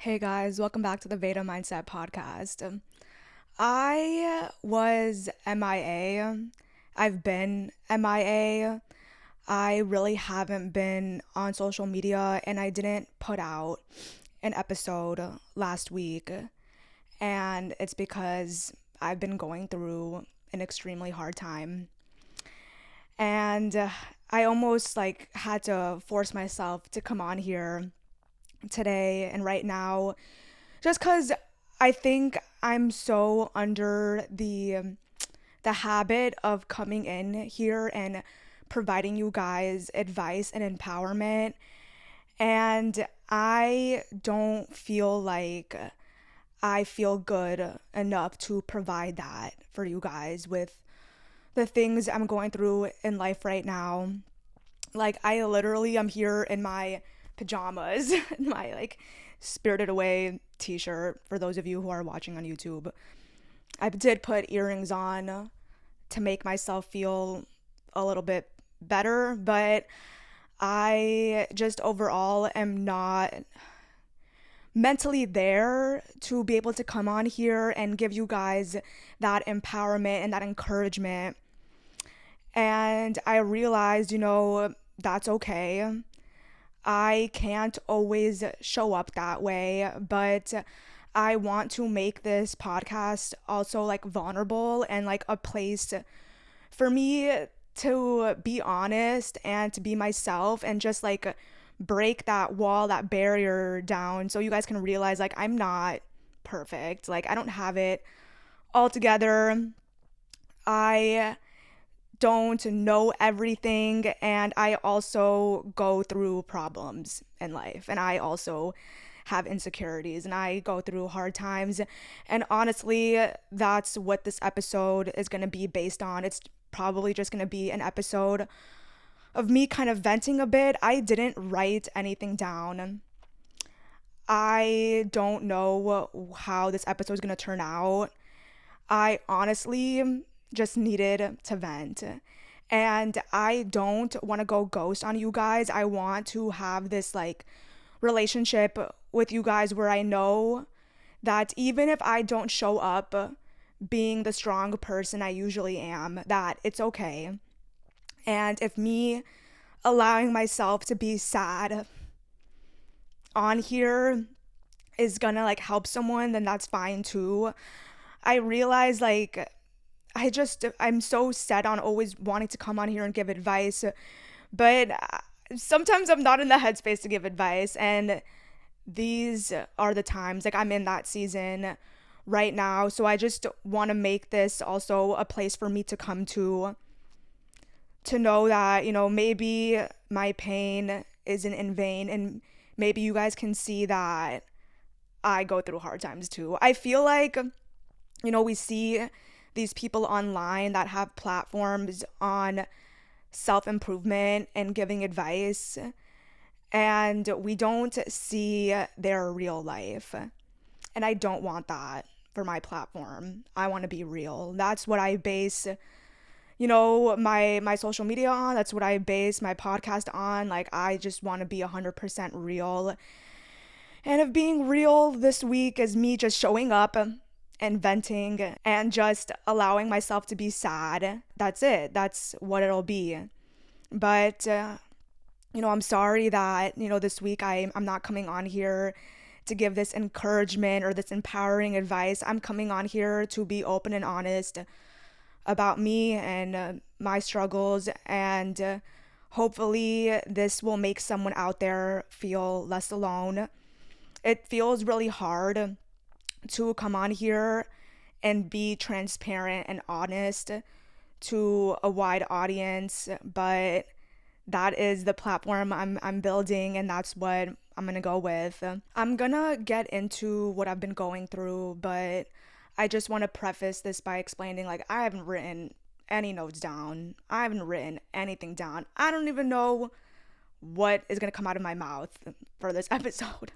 Hey guys, welcome back to the Veda Mindset podcast. I was MIA. I've been MIA. I really haven't been on social media and I didn't put out an episode last week. And it's because I've been going through an extremely hard time. And I almost had to force myself to come on here today and right now just because I think I'm so under the habit of coming in here and providing you guys advice and empowerment, and I don't feel like I feel good enough to provide that for you guys with the things I'm going through in life right now. Like, I literally am here in my pajamas, my Spirited Away t-shirt for those of you who are watching on YouTube. I did put earrings on to make myself feel a little bit better, but I just overall am not mentally there to be able to come on here and give you guys that empowerment and that encouragement. And I realized, that's okay. I can't always show up that way, but I want to make this podcast also vulnerable and a place for me to be honest and to be myself and just break that wall, that barrier down so you guys can realize I'm not perfect. I don't have it all together. I don't know everything, and I also go through problems in life, and I also have insecurities, and I go through hard times. And honestly, that's what this episode is going to be based on. It's probably just going to be an episode of me kind of venting a bit. I didn't write anything down. I don't know how this episode is going to turn out. I honestly just needed to vent. And I don't want to go ghost on you guys. I want to have this relationship with you guys where I know that even if I don't show up being the strong person I usually am, that it's okay. And if me allowing myself to be sad on here is gonna help someone, then that's fine too. I realize I'm so set on always wanting to come on here and give advice, but sometimes I'm not in the headspace to give advice, and these are the times. I'm in that season right now, so I just want to make this also a place for me to come to know that, maybe my pain isn't in vain, and maybe you guys can see that I go through hard times too. I feel we see these people online that have platforms on self-improvement and giving advice, and we don't see their real life. And I don't want that for my platform. I want to be real. That's what I base, my social media on. That's what I base my podcast on. I just want to be 100% real. And if being real this week is me just showing up and venting and just allowing myself to be sad, that's it. That's what it'll be. But I'm sorry that this week I'm not coming on here to give this encouragement or this empowering advice. I'm coming on here to be open and honest about me and my struggles, and hopefully this will make someone out there feel less alone. It feels really hard to come on here and be transparent and honest to a wide audience, but that is the platform I'm building, and that's what I'm gonna go with. I'm gonna get into what I've been going through, but I just want to preface this by explaining I haven't written any notes down. I haven't written anything down. I don't even know what is gonna come out of my mouth for this episode.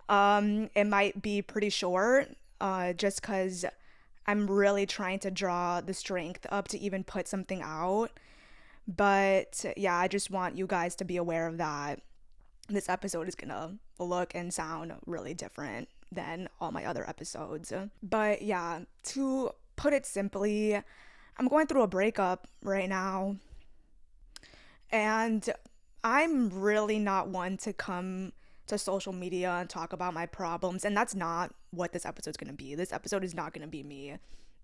It might be pretty short, just because I'm really trying to draw the strength up to even put something out. But yeah, I just want you guys to be aware of that. This episode is gonna look and sound really different than all my other episodes. But yeah, to put it simply, I'm going through a breakup right now, and I'm really not one to come to social media and talk about my problems, and that's not what this episode's gonna be. This episode is not gonna be me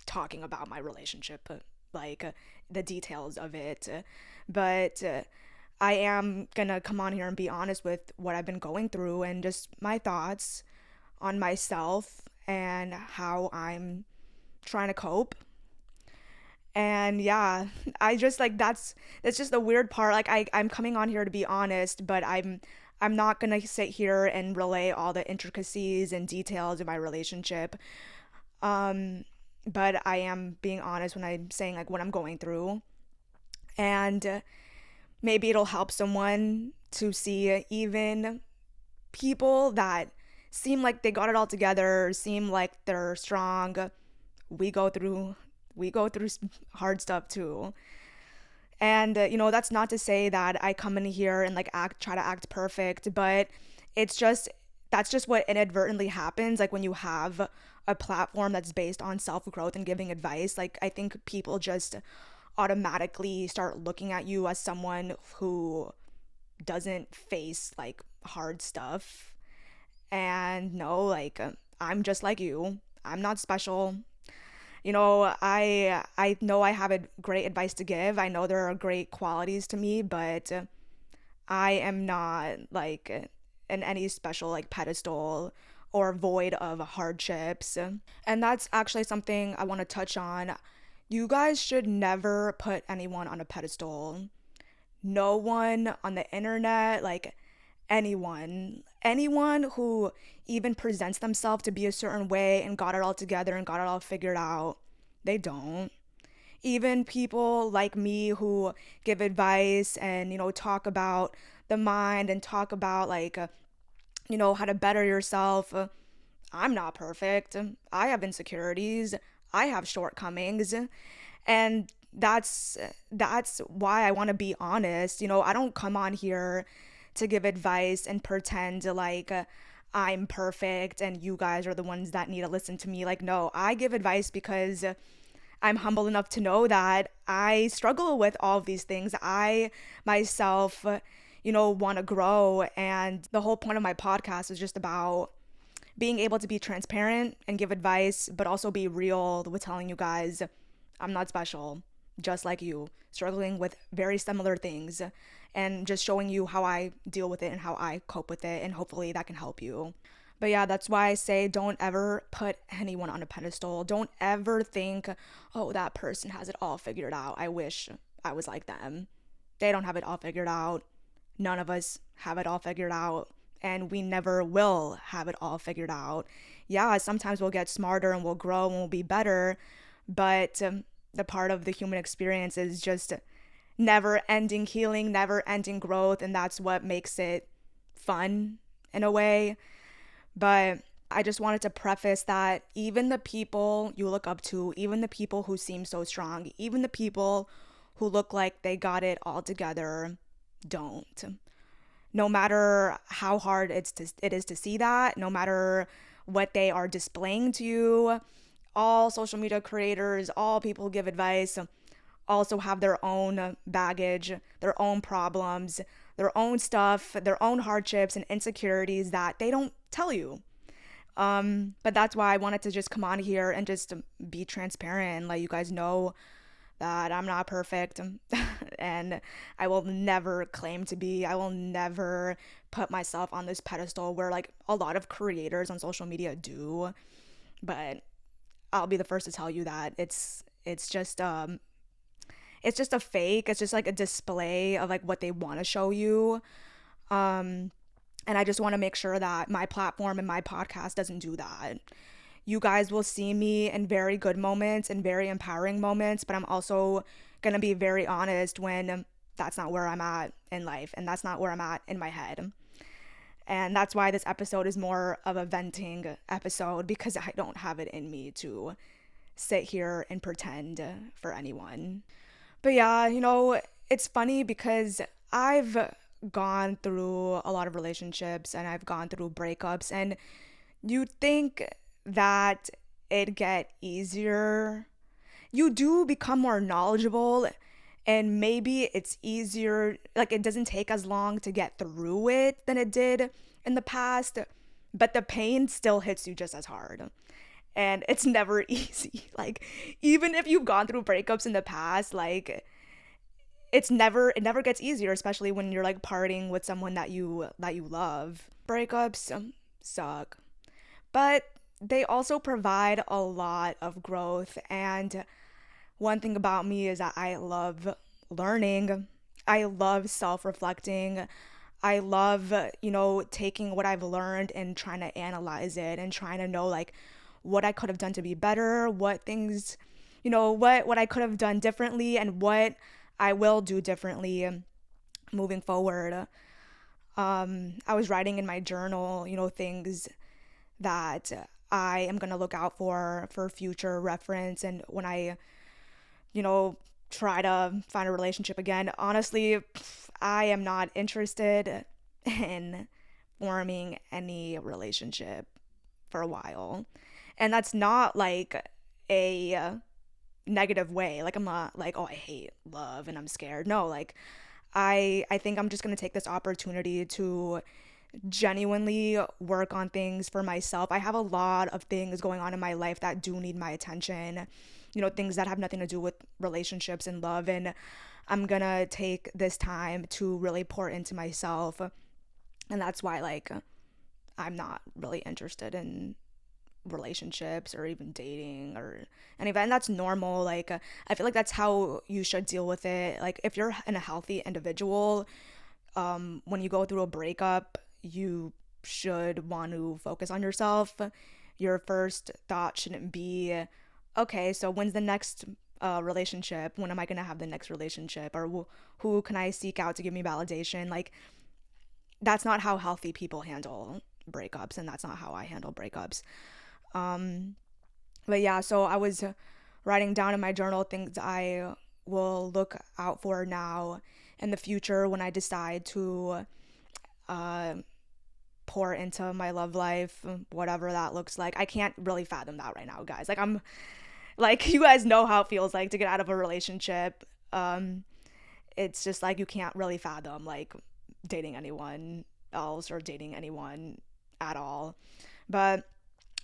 talking about my relationship, like the details of it, but I am gonna come on here and be honest with what I've been going through and just my thoughts on myself and how I'm trying to cope. And yeah, I just like that's just the weird part. Like I'm coming on here to be honest, but I'm not gonna sit here and relay all the intricacies and details of my relationship. Um, but I am being honest when I'm saying like what I'm going through. And maybe it'll help someone to see even people that seem like they got it all together, seem like they're strong. We go through we go through hard stuff too. And that's not to say that I come in here and like try to act perfect, but it's just that's just what inadvertently happens like when you have a platform that's based on self-growth and giving advice. Like I think people just automatically start looking at you as someone who doesn't face like hard stuff. And no, like I'm just like you. I'm not special. I know I have a great advice to give. I know there are great qualities to me, but I am not like in any special like pedestal or void of hardships. And that's actually something I want to touch on. You guys should never put anyone on a pedestal. No one on the internet, like anyone who even presents themselves to be a certain way and got it all together and got it all figured out, they don't. Even people like me who give advice and talk about the mind and talk about like how to better yourself. I'm not perfect. I have insecurities. I have shortcomings, and that's why I want to be honest. I don't come on here to give advice and pretend like I'm perfect and you guys are the ones that need to listen to me. Like, no, I give advice because I'm humble enough to know that I struggle with all of these things. I myself, want to grow. And the whole point of my podcast is just about being able to be transparent and give advice, but also be real with telling you guys I'm not special, just like you, struggling with very similar things, and just showing you how I deal with it and how I cope with it, and hopefully that can help you. But yeah, that's why I say don't ever put anyone on a pedestal. Don't ever think, oh, that person has it all figured out. I wish I was like them. They don't have it all figured out. None of us have it all figured out. And we never will have it all figured out. Yeah, sometimes we'll get smarter and we'll grow and we'll be better. But the part of the human experience is just never ending healing, never ending growth. And that's what makes it fun in a way. But I just wanted to preface that even the people you look up to, even the people who seem so strong, even the people who look like they got it all together, don't. No matter how hard it is to see that, no matter what they are displaying to you, all social media creators, all people who give advice also have their own baggage, their own problems, their own stuff, their own hardships and insecurities that they don't tell you. But that's why I wanted to just come on here and just be transparent and let you guys know that I'm not perfect and I will never claim to be. I will never put myself on this pedestal where like a lot of creators on social media do. But I'll be the first to tell you that it's just a fake. It's just like a display of like what they want to show you. And I just want to make sure that my platform and my podcast doesn't do that. You guys will see me in very good moments and very empowering moments, but I'm also going to be very honest when that's not where I'm at in life and that's not where I'm at in my head. And that's why this episode is more of a venting episode, because I don't have it in me to sit here and pretend for anyone. But yeah, it's funny because I've gone through a lot of relationships and I've gone through breakups, and you think that it get easier. You do become more knowledgeable, and maybe it's easier, like it doesn't take as long to get through it than it did in the past, but the pain still hits you just as hard. And it's never easy. Like, even if you've gone through breakups in the past, like it never gets easier, especially when you're like parting with someone that you love. Breakups suck, but they also provide a lot of growth. And one thing about me is that I love learning. I love self-reflecting. I love, taking what I've learned and trying to analyze it and trying to know like what I could have done to be better, what things, what I could have done differently, and what I will do differently moving forward. I was writing in my journal, things that I am going to look out for future reference, and when I, you know, try to find a relationship again. Honestly, I am not interested in forming any relationship for a while. And that's not like a negative way. Like I'm not like, oh, I hate love and I'm scared. No, like I think I'm just going to take this opportunity to genuinely work on things for myself. I have a lot of things going on in my life that do need my attention, things that have nothing to do with relationships and love. And I'm gonna take this time to really pour into myself. And that's why, like, I'm not really interested in relationships or even dating or any of that. And that's normal. Like, I feel like that's how you should deal with it. Like, if you're a healthy individual, when you go through a breakup, you should want to focus on yourself. Your first thought shouldn't be, okay, so when's the next relationship? When am I going to have the next relationship? Or who can I seek out to give me validation? Like, that's not how healthy people handle breakups, and that's not how I handle breakups. Um, but yeah, so I was writing down in my journal things I will look out for now in the future when I decide to uh, pour into my love life, whatever that looks like. I can't really fathom that right now, guys. Like, you guys know how it feels like to get out of a relationship. It's just like you can't really fathom like dating anyone else or dating anyone at all. But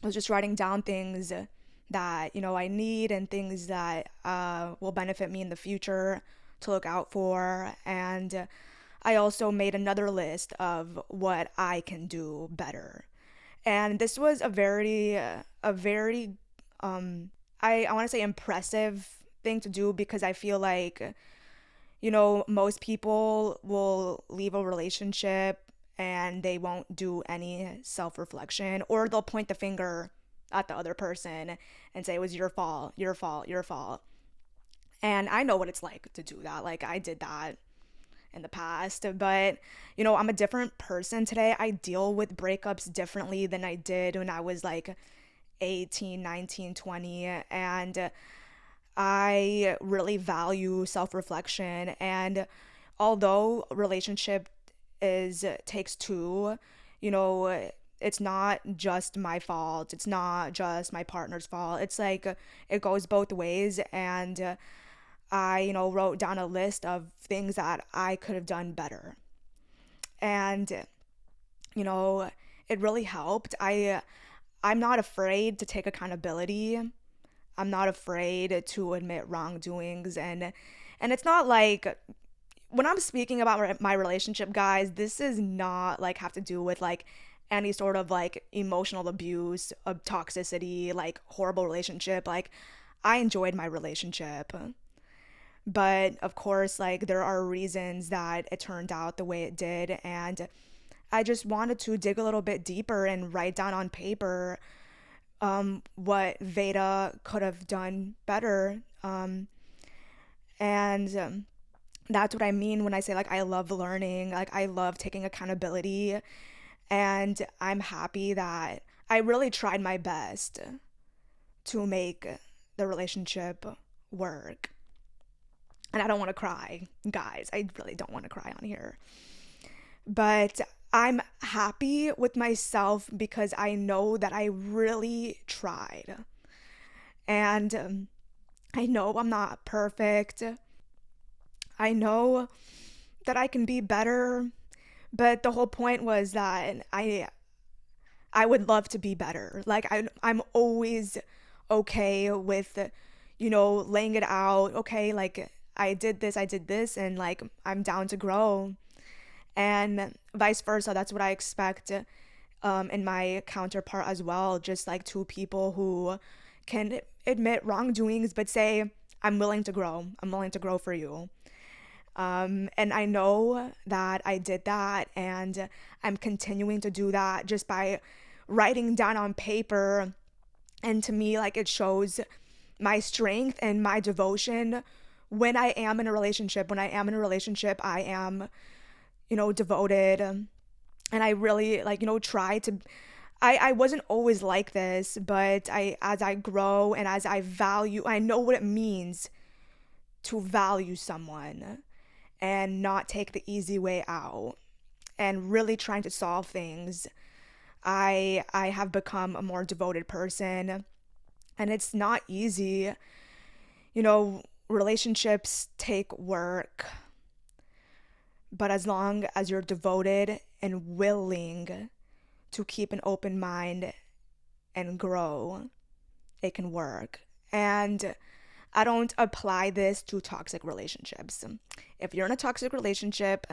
I was just writing down things that, I need, and things that will benefit me in the future to look out for. And I also made another list of what I can do better. And this was a very, I want to say impressive thing to do, because I feel like, most people will leave a relationship and they won't do any self reflection, or they'll point the finger at the other person and say it was your fault, your fault, your fault. And I know what it's like to do that. Like, I did that in the past, but I'm a different person today. I deal with breakups differently than I did when I was like 18, 19, 20. And I really value self-reflection. And although relationship is takes two, it's not just my fault. It's not just my partner's fault. It's like it goes both ways. And I, wrote down a list of things that I could have done better. And, it really helped. I'm not afraid to take accountability. I'm not afraid to admit wrongdoings. And it's not like, when I'm speaking about my relationship, guys, this is not like have to do with like any sort of like emotional abuse, of toxicity, like horrible relationship. Like, I enjoyed my relationship. But of course, like, there are reasons that it turned out the way it did. And I just wanted to dig a little bit deeper and write down on paper what Veda could have done better. And that's what I mean when I say, like, I love learning. Like, I love taking accountability. And I'm happy that I really tried my best to make the relationship work. And I don't want to cry, guys. I really don't want to cry on here. But I'm happy with myself because I know that I really tried. And I know I'm not perfect. I know that I can be better, but the whole point was that I would love to be better. Like I'm always okay with laying it out. Okay, like I did this and like I'm down to grow. And vice versa, that's what I expect in my counterpart as well, just like two people who can admit wrongdoings but say I'm willing to grow. I'm willing to grow for you. And I know that I did that, and I'm continuing to do that just by writing down on paper. And to me, like, it shows my strength and my devotion when I am in a relationship. When I am in a relationship, I am, devoted. And I really, like, try to. I wasn't always like this, but as I grow and as I value, I know what it means to value someone and not take the easy way out and really trying to solve things. I have become a more devoted person, and it's not easy. Relationships take work, but as long as you're devoted and willing to keep an open mind and grow, it can work. And I don't apply this to toxic relationships. If you're in a toxic relationship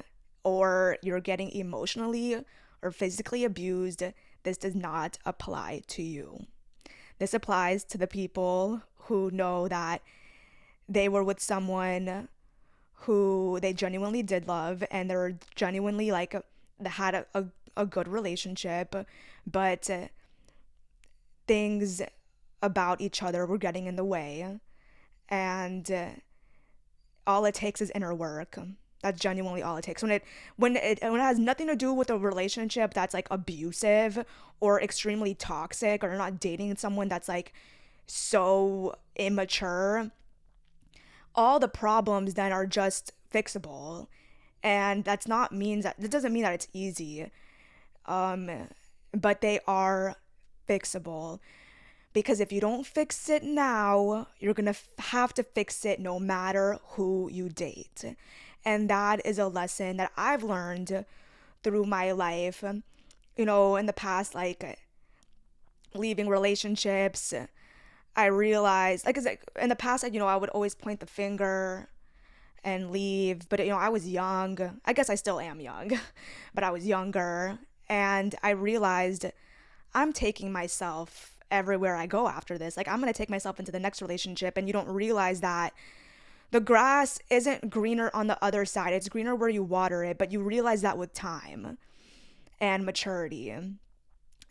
or you're getting emotionally or physically abused, this does not apply to you. This applies to the people who know that they were with someone who they genuinely did love and they're genuinely like had a good relationship, but things about each other were getting in the way, and all it takes is inner work. That's genuinely all it takes. When it has nothing to do with a relationship that's like abusive or extremely toxic, or you're not dating someone that's like so immature, all the problems then are just fixable. And that doesn't mean that it's easy. Um but they are fixable, because if you don't fix it now, you're going to have to fix it no matter who you date. And that is a lesson that I've learned through my life. In the past, like leaving relationships, I realized, like, 'cause, like, in the past, like, I would always point the finger and leave. But, I was young. I guess I still am young, but I was younger. And I realized I'm taking myself everywhere I go after this. Like, I'm going to take myself into the next relationship. And you don't realize that the grass isn't greener on the other side. It's greener where you water it. But you realize that with time and maturity.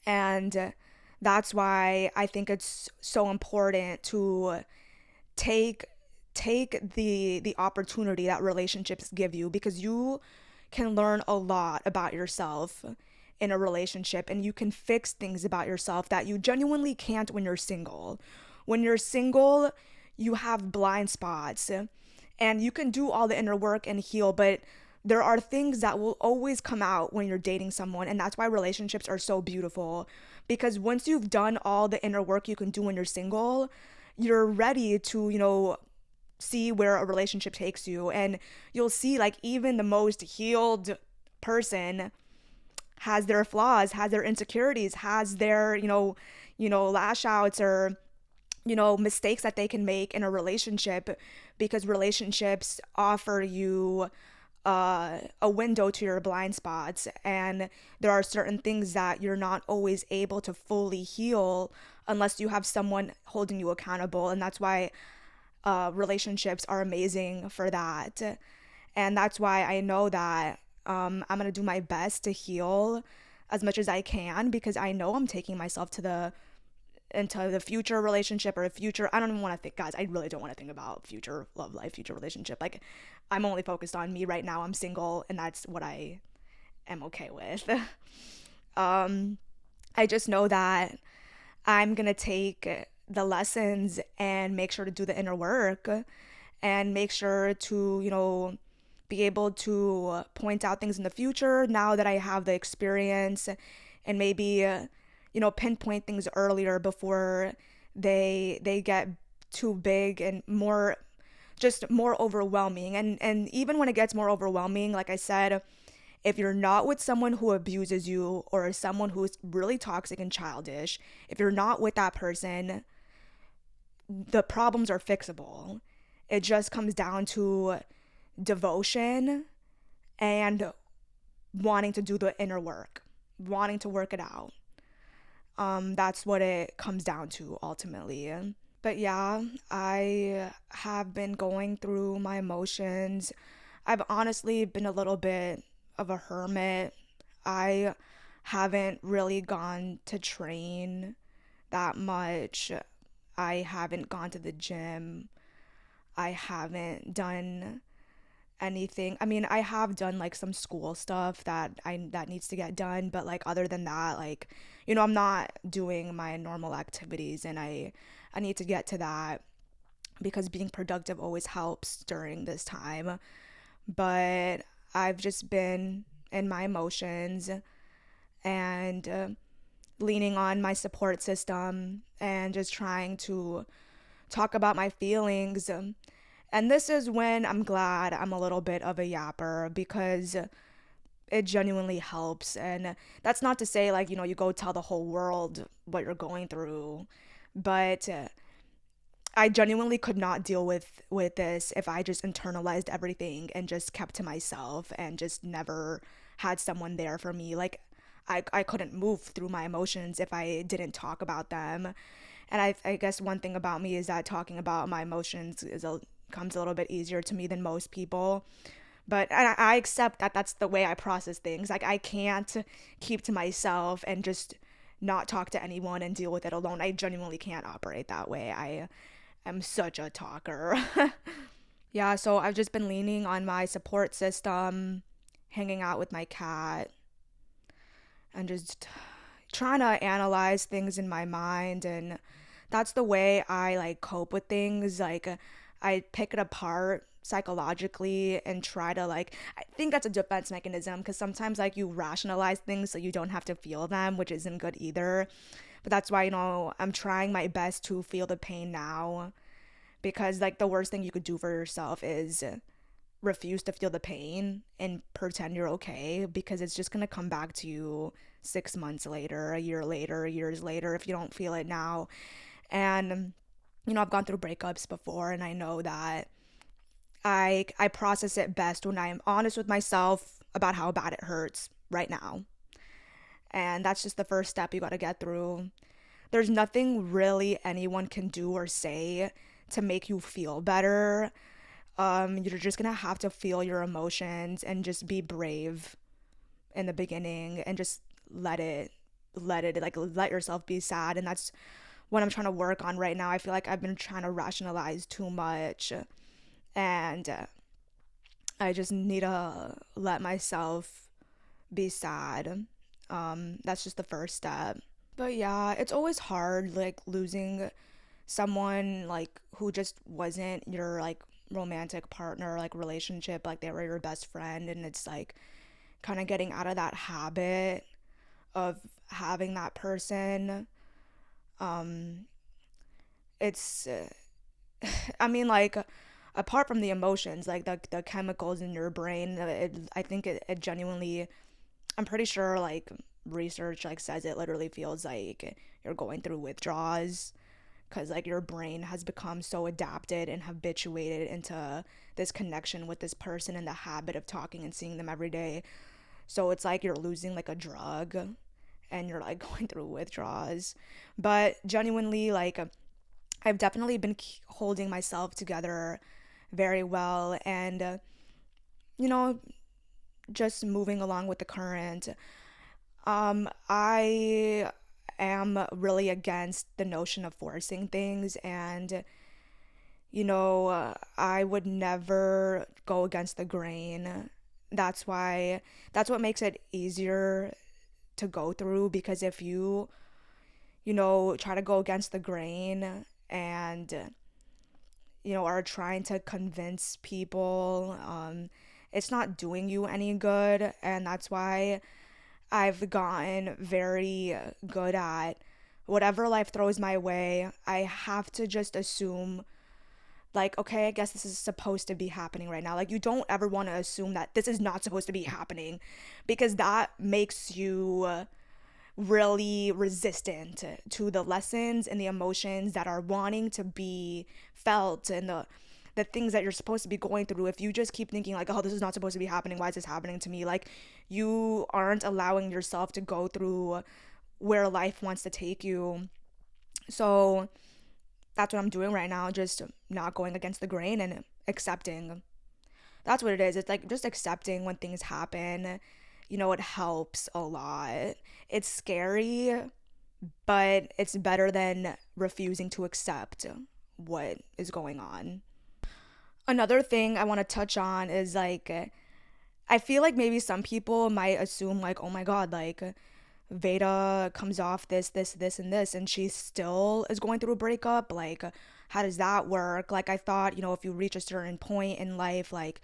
And that's why I think it's so important to take the opportunity that relationships give you, because you can learn a lot about yourself in a relationship, and you can fix things about yourself that you genuinely can't when you're single. When you're single, you have blind spots, and you can do all the inner work and heal, but there are things that will always come out when you're dating someone. And that's why relationships are so beautiful, because once you've done all the inner work you can do when you're single, you're ready to, see where a relationship takes you. And you'll see, like, even the most healed person has their flaws, has their insecurities, has their, lash outs, or, mistakes that they can make in a relationship, because relationships offer you a window to your blind spots. And there are certain things that you're not always able to fully heal unless you have someone holding you accountable. And that's why relationships are amazing for that. And that's why I know that I'm going to do my best to heal as much as I can, because I know I'm taking myself into the future relationship, or a future, I don't even want to think, guys, I really don't want to think about future love life, future relationship. Like, I'm only focused on me right now. I'm single, and that's what I am okay with. I just know that I'm going to take the lessons and make sure to do the inner work, and make sure to, be able to point out things in the future now that I have the experience, and maybe pinpoint things earlier before they get too big and more overwhelming. And even when it gets more overwhelming, like I said, if you're not with someone who abuses you or someone who's really toxic and childish, if you're not with that person, the problems are fixable. It just comes down to devotion and wanting to do the inner work, wanting to work it out. That's what it comes down to ultimately. But yeah, I have been going through my emotions. I've honestly been a little bit of a hermit. I haven't really gone to train that much. I haven't gone to the gym. I haven't done anything. I mean, I have done like some school stuff that needs to get done, but like other than that, like I'm not doing my normal activities, and I need to get to that because being productive always helps during this time. But I've just been in my emotions and leaning on my support system and just trying to talk about my feelings. And this is when I'm glad I'm a little bit of a yapper because it genuinely helps. And that's not to say like, you go tell the whole world what you're going through, but I genuinely could not deal with this if I just internalized everything and just kept to myself and just never had someone there for me. Like I couldn't move through my emotions if I didn't talk about them. And I guess one thing about me is that talking about my emotions comes a little bit easier to me than most people. But I accept that that's the way I process things. Like I can't keep to myself and just not talk to anyone and deal with it alone. I genuinely can't operate that way. I am such a talker. Yeah, so I've just been leaning on my support system, hanging out with my cat, and just trying to analyze things in my mind. And that's the way I like cope with things. Like I pick it apart psychologically and try to like, I think that's a defense mechanism because sometimes like you rationalize things so you don't have to feel them, which isn't good either. But that's why I'm trying my best to feel the pain now, because like the worst thing you could do for yourself is refuse to feel the pain and pretend you're okay, because it's just going to come back to you 6 months later, a year later, years later if you don't feel it now. And I've gone through breakups before, and I know that I process it best when I'm honest with myself about how bad it hurts right now. And that's just the first step you got to get through. There's nothing really anyone can do or say to make you feel better. You're just gonna have to feel your emotions and just be brave in the beginning and just let yourself be sad. And that's what I'm trying to work on right now. I feel like I've been trying to rationalize too much, and I just need to let myself be sad. That's just the first step. But yeah, it's always hard like losing someone like who just wasn't your like romantic partner, like relationship, like they were your best friend, and it's like kind of getting out of that habit of having that person. um it's I mean, like, apart from the emotions, like the chemicals in your brain, I think it genuinely, I'm pretty sure like research like says it literally feels like you're going through withdrawals, because like your brain has become so adapted and habituated into this connection with this person and the habit of talking and seeing them every day. So it's like you're losing like a drug and you're like going through withdrawals. But genuinely, like, I've definitely been holding myself together very well, and you know just moving along with the current. I am really against the notion of forcing things, and I would never go against the grain. That's what makes it easier to go through, because if you try to go against the grain and are trying to convince people, it's not doing you any good. And that's why I've gotten very good at whatever life throws my way. I have to just assume, like, okay, I guess this is supposed to be happening right now. Like, you don't ever want to assume that this is not supposed to be happening, because that makes you really resistant to the lessons and the emotions that are wanting to be felt, and the things that you're supposed to be going through. If you just keep thinking like, oh, this is not supposed to be happening, why is this happening to me, like, you aren't allowing yourself to go through where life wants to take you. So that's what I'm doing right now, just not going against the grain and accepting. That's what it is. It's like just accepting when things happen. It helps a lot. It's scary, but it's better than refusing to accept what is going on. Another thing I want to touch on is like, I feel like maybe some people might assume, like, oh my God, like, Veda comes off this, and this, and she still is going through a breakup. Like, how does that work? Like, I thought, if you reach a certain point in life, like,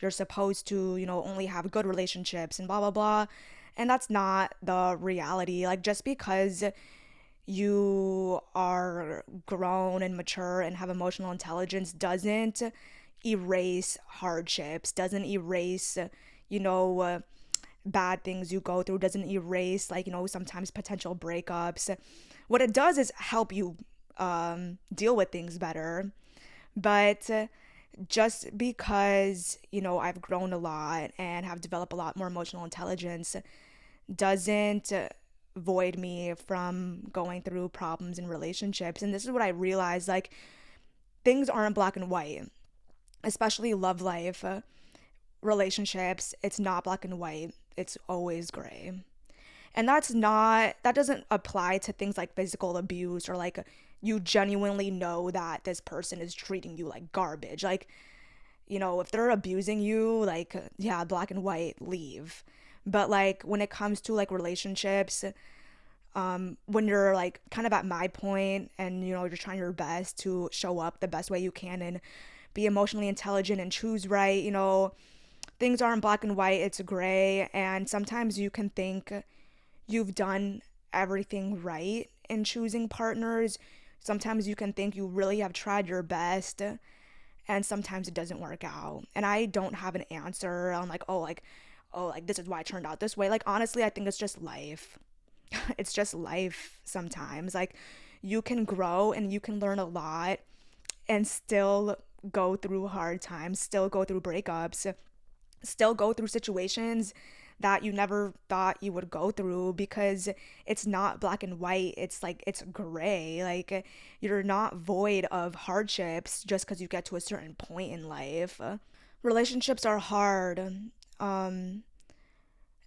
you're supposed to, only have good relationships and blah, blah, blah. And that's not the reality. Like, just because you are grown and mature and have emotional intelligence doesn't erase hardships, doesn't erase, you know, uh, bad things you go through, doesn't erase, like, sometimes potential breakups. What it does is help you deal with things better. But just because, I've grown a lot and have developed a lot more emotional intelligence doesn't void me from going through problems in relationships. And this is what I realized, like, things aren't black and white, especially love life, relationships. It's not black and white, it's always gray. And that doesn't apply to things like physical abuse, or like you genuinely know that this person is treating you like garbage. Like, if they're abusing you, like, yeah, black and white, leave. But like when it comes to like relationships, when you're like kind of at my point and you're trying your best to show up the best way you can and be emotionally intelligent and choose right, things aren't black and white, it's gray. And sometimes you can think you've done everything right in choosing partners. Sometimes you can think you really have tried your best, and sometimes it doesn't work out. And I don't have an answer on like, oh, like this is why it turned out this way. Like, honestly, I think it's just life. It's just life sometimes. Like, you can grow and you can learn a lot and still go through hard times, still go through breakups, still go through situations that you never thought you would go through, because it's not black and white. It's like, it's gray. Like, you're not void of hardships just because you get to a certain point in life. Relationships are hard. Um,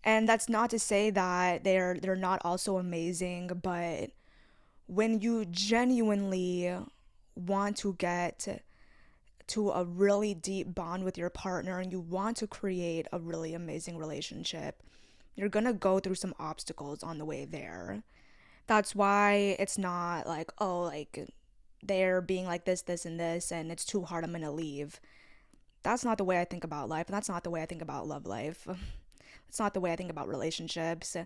and that's not to say that they're not also amazing, but when you genuinely want to get to a really deep bond with your partner and you want to create a really amazing relationship, you're gonna go through some obstacles on the way there. That's why it's not like, oh, like they're being like this, and this, and it's too hard, I'm gonna leave. That's not the way I think about life, and that's not the way I think about love life. It's not the way I think about relationships.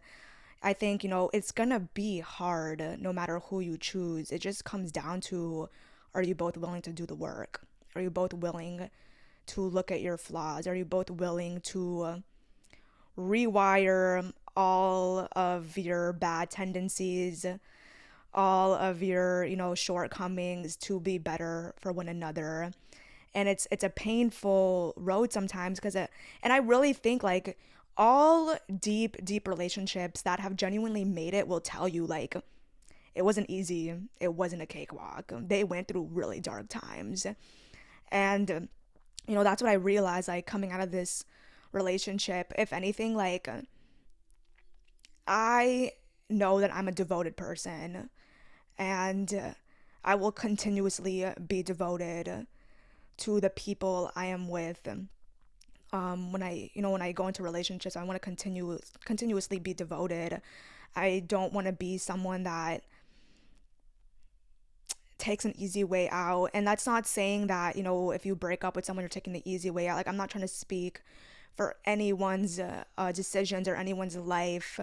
I think, it's gonna be hard no matter who you choose. It just comes down to, are you both willing to do the work? Are you both willing to look at your flaws? Are you both willing to rewire all of your bad tendencies, all of your, shortcomings to be better for one another? And it's a painful road sometimes, because and I really think like all deep relationships that have genuinely made it will tell you, like, it wasn't easy, it wasn't a cakewalk, they went through really dark times. And that's what I realized, like, coming out of this relationship. If anything, like, I know that I'm a devoted person, and I will continuously be devoted to the people I am with. When I go into relationships, I want to continuously be devoted. I don't want to be someone that takes an easy way out. And that's not saying that, if you break up with someone, you're taking the easy way out. Like, I'm not trying to speak for anyone's decisions or anyone's life,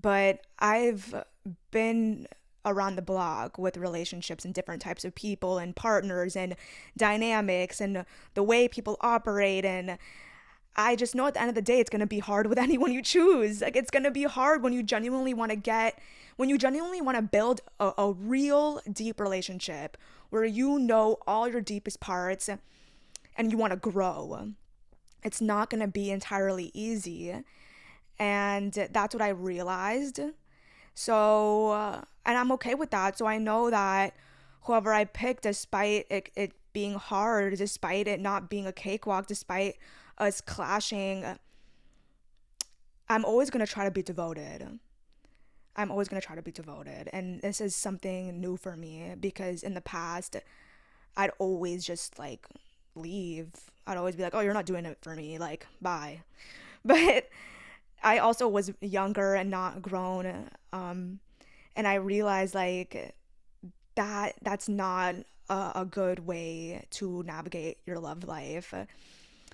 but I've been around the block with relationships and different types of people and partners and dynamics and the way people operate. And I just know at the end of the day, it's going to be hard with anyone you choose. Like, it's going to be hard when you genuinely want to build a real deep relationship where you know all your deepest parts and you want to grow. It's not going to be entirely easy. And that's what I realized. So, and I'm okay with that. So I know that whoever I pick, despite it being hard, despite it not being a cakewalk, despite us clashing, I'm always going to try to be devoted. I'm always going to try to be devoted. And this is something new for me because in the past, I'd always just like leave. I'd always be like, oh, you're not doing it for me. Like, bye. But I also was younger and not grown. And I realized like that's not a good way to navigate your love life.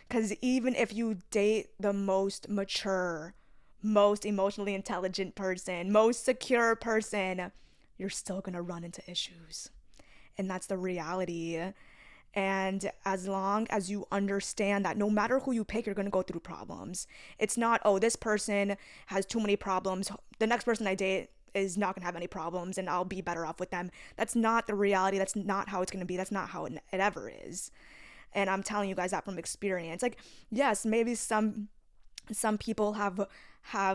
Because even if you date the most mature, most emotionally intelligent person, most secure person, you're still going to run into issues. And that's the reality. And as long as you understand that no matter who you pick, you're going to go through problems. It's not, oh, this person has too many problems. The next person I date is not going to have any problems and I'll be better off with them. That's not the reality. That's not how it's going to be. That's not how it ever is. And I'm telling you guys that from experience. Like, yes, maybe some people have,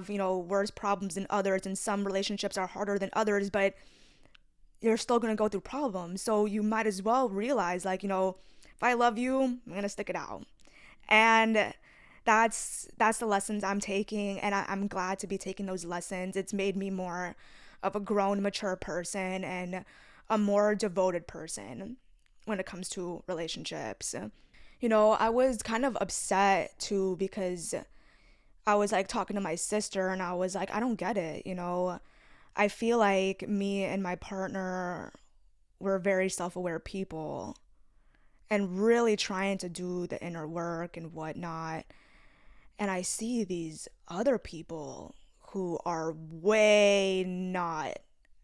worse problems than others, and some relationships are harder than others, but you're still going to go through problems. So you might as well realize, like, if I love you, I'm going to stick it out. And that's the lessons I'm taking. And I'm glad to be taking those lessons. It's made me more of a grown, mature person and a more devoted person when it comes to relationships. I was kind of upset too because I was like talking to my sister and I was like, I don't get it. I feel like me and my partner were very self-aware people and really trying to do the inner work and whatnot. And I see these other people who are way not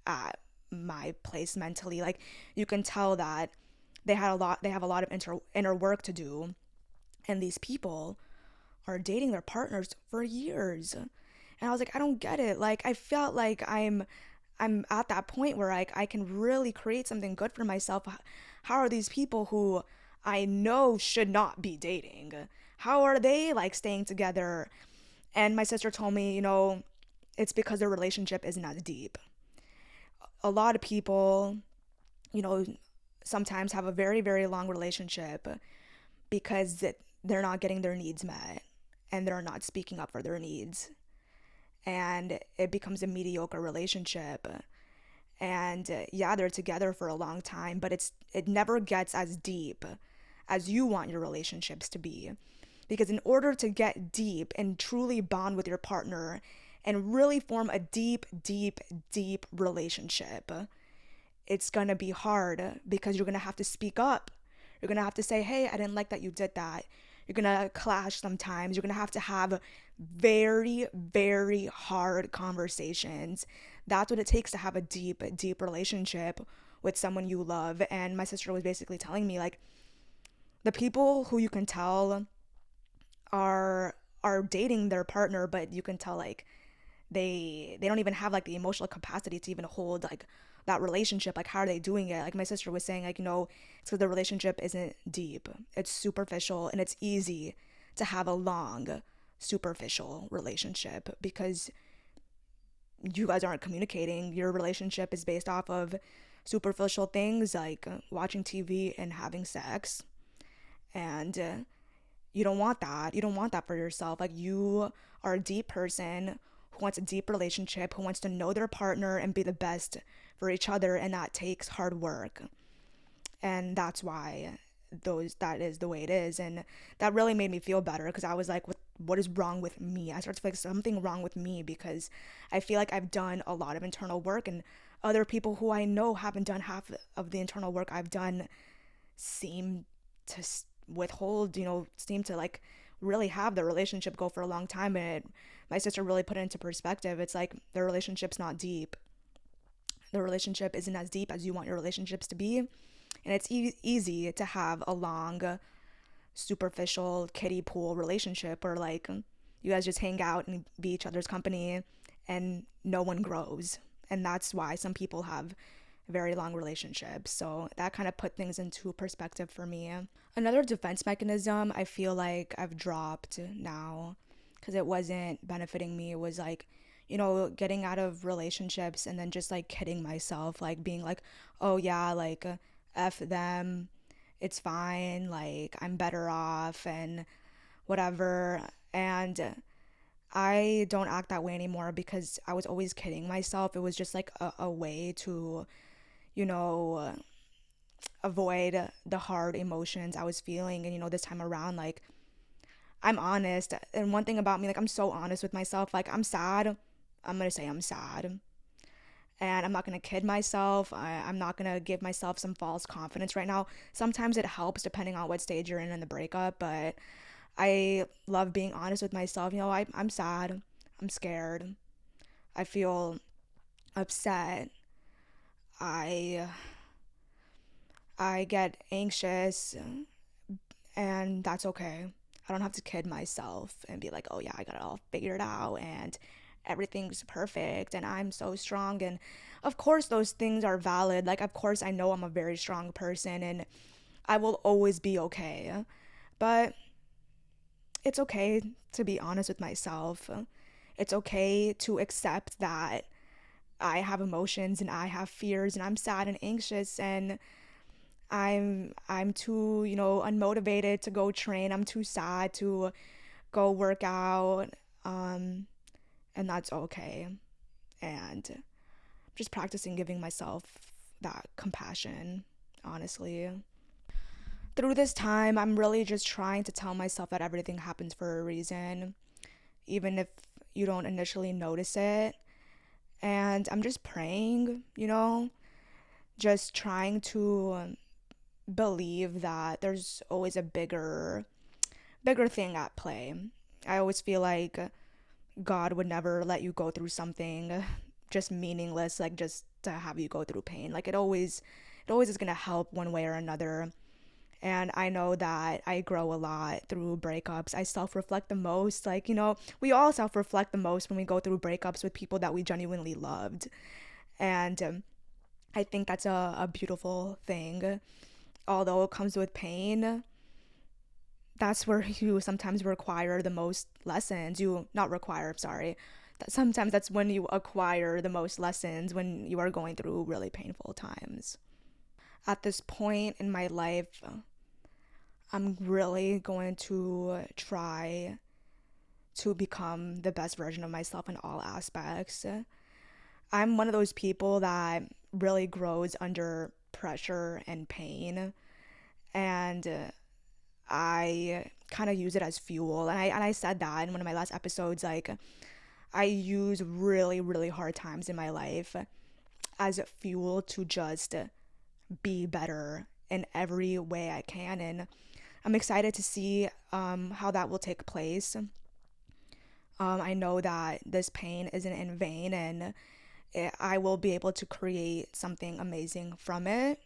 at my place mentally. Like, you can tell that they have a lot of inner work to do. And these people are dating their partners for years. And I was like, I don't get it. Like, I felt like I'm at that point where I can really create something good for myself. How are these people who I know should not be dating? How are they like staying together? And my sister told me, it's because their relationship isn't as deep. A lot of people, sometimes have a very, very long relationship because they're not getting their needs met and they're not speaking up for their needs. And it becomes a mediocre relationship. And yeah, they're together for a long time, but it never gets as deep as you want your relationships to be. Because in order to get deep and truly bond with your partner and really form a deep, deep, deep relationship, it's going to be hard because you're going to have to speak up. You're going to have to say, hey, I didn't like that you did that. You're going to clash sometimes. You're going to have very, very hard conversations. That's what it takes to have a deep, deep relationship with someone you love. And my sister was basically telling me, like, the people who you can tell are dating their partner, but you can tell like they don't even have like the emotional capacity to even hold like that relationship. Like, how are they doing it? Like my sister was saying, like, it's because the relationship isn't deep. It's superficial, and it's easy to have a long superficial relationship because you guys aren't communicating. Your relationship is based off of superficial things like watching TV and having sex. And you don't want that. You don't want that for yourself. Like, you are a deep person who wants a deep relationship, who wants to know their partner and be the best for each other, and that takes hard work. And that's why that is the way it is. And that really made me feel better because I was like, what is wrong with me? I started to feel like something wrong with me because I feel like I've done a lot of internal work, and other people who I know haven't done half of the internal work I've done seem to withhold, seem to like really have the relationship go for a long time. And my sister really put it into perspective. It's like the relationship's not deep. The relationship isn't as deep as you want your relationships to be. And it's easy to have a long, superficial kiddie pool relationship where like you guys just hang out and be each other's company and no one grows. And that's why some people have very long relationships. So that kind of put things into perspective for me. Another defense mechanism I feel like I've dropped now because it wasn't benefiting me was like, getting out of relationships and then just like kidding myself, like being like, oh yeah, like F them, it's fine, like I'm better off and whatever. And I don't act that way anymore because I was always kidding myself. It was just like a way to, you know, avoid the hard emotions I was feeling. And, this time around, like, I'm honest. And one thing about me, like, I'm so honest with myself. Like, I'm sad. I'm going to say I'm sad. And I'm not going to kid myself. I'm not going to give myself some false confidence right now. Sometimes it helps depending on what stage you're in the breakup. But I love being honest with myself. I'm sad. I'm scared. I feel upset. I I get anxious, and that's okay. I don't have to kid myself and be like, oh yeah, I got it all figured out and everything's perfect and I'm so strong. And of course, those things are valid. Like, of course, I know I'm a very strong person and I will always be okay. But it's okay to be honest with myself. It's okay to accept that I have emotions and I have fears and I'm sad and anxious and I'm too, unmotivated to go train. I'm too sad to go work out. Um, and that's okay. And just practicing giving myself that compassion, honestly. Through this time, I'm really just trying to tell myself that everything happens for a reason, even if you don't initially notice it. And I'm just praying, just trying to believe that there's always a bigger thing at play. I always feel like God would never let you go through something just meaningless, like just to have you go through pain. Like it always is going to help one way or another. And I know that I grow a lot through breakups. I self-reflect the most. Like, we all self-reflect the most when we go through breakups with people that we genuinely loved. And I think that's a beautiful thing. Although it comes with pain, that's where you sometimes require the most lessons. You not require, sorry. Sometimes that's when you acquire the most lessons, when you are going through really painful times. At this point in my life, I'm really going to try to become the best version of myself in all aspects. I'm one of those people that really grows under pressure and pain, and I kind of use it as fuel. And I said that in one of my last episodes. Like, I use really, really hard times in my life as fuel to just be better in every way I can. And I'm excited to see how that will take place. I know that this pain isn't in vain, and I will be able to create something amazing from it.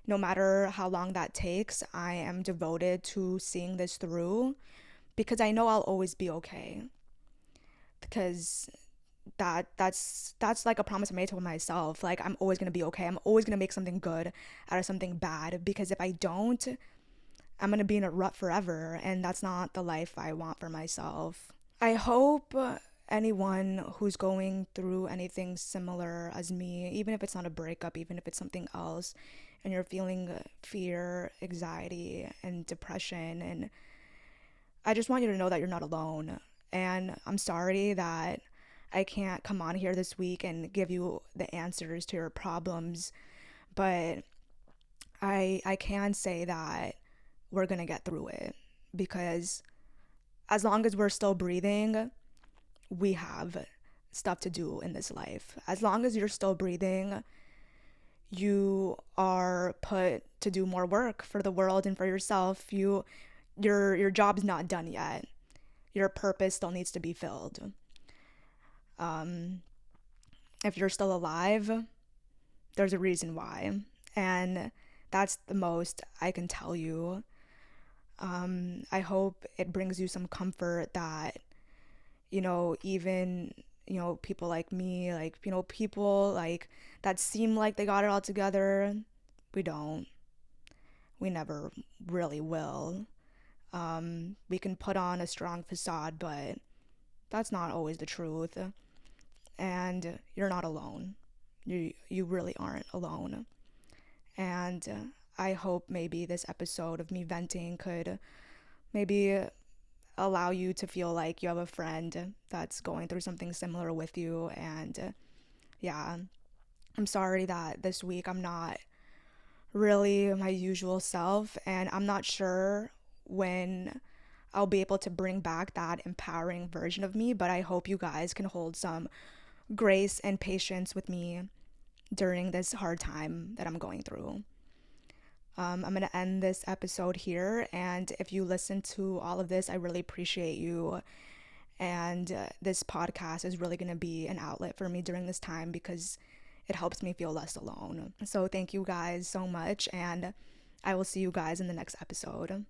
No matter how long that takes, I am devoted to seeing this through because I know I'll always be okay. Because that's like a promise I made to myself. Like, I'm always gonna be okay. I'm always gonna make something good out of something bad, because if I don't, I'm gonna be in a rut forever, and that's not the life I want for myself. I hope anyone who's going through anything similar as me, even if it's not a breakup, even if it's something else, and you're feeling fear, anxiety, and depression, and I just want you to know that you're not alone. And I'm sorry that I can't come on here this week and give you the answers to your problems, but I can say that we're gonna get through it, because as long as we're still breathing, we have stuff to do in this life. As long as you're still breathing, you are put to do more work for the world and for yourself. your job's not done yet. Your purpose still needs to be filled. Um, if you're still alive, there's a reason why. And that's the most I can tell you. I hope it brings you some comfort that, even, people like me, like, people like that seem like they got it all together, we don't. We never really will. We can put on a strong facade, but that's not always the truth. And you're not alone. You really aren't alone. And I hope maybe this episode of me venting could maybe allow you to feel like you have a friend that's going through something similar with you. And yeah, I'm sorry that this week I'm not really my usual self, and I'm not sure when I'll be able to bring back that empowering version of me, but I hope you guys can hold some grace and patience with me during this hard time that I'm going through. I'm going to end this episode here, and if you listen to all of this, I really appreciate you. And this podcast is really going to be an outlet for me during this time because it helps me feel less alone. So thank you guys so much, and I will see you guys in the next episode.